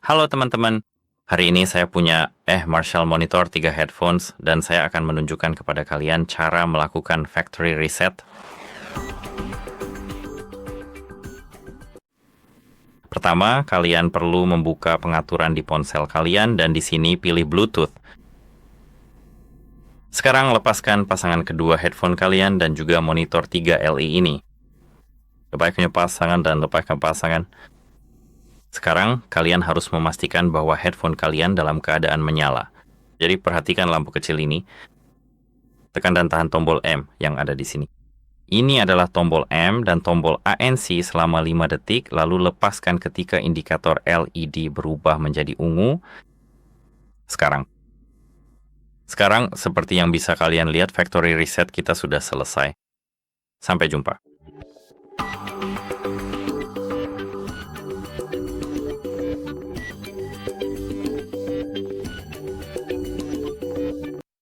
Halo teman-teman, hari ini saya punya Marshall Monitor 3 headphones dan saya akan menunjukkan kepada kalian cara melakukan factory reset. Pertama, kalian perlu membuka pengaturan di ponsel kalian dan di sini pilih Bluetooth. Sekarang lepaskan pasangan kedua headphone kalian dan juga monitor 3 LE ini. Lepaskan pasangan dan lepaskan pasangan. Sekarang, kalian harus memastikan bahwa headphone kalian dalam keadaan menyala. Jadi, perhatikan lampu kecil ini. Tekan dan tahan tombol M yang ada di sini. Ini adalah tombol M dan tombol ANC selama 5 detik, lalu lepaskan ketika indikator LED berubah menjadi ungu. Sekarang, seperti yang bisa kalian lihat, factory reset kita sudah selesai. Sampai jumpa.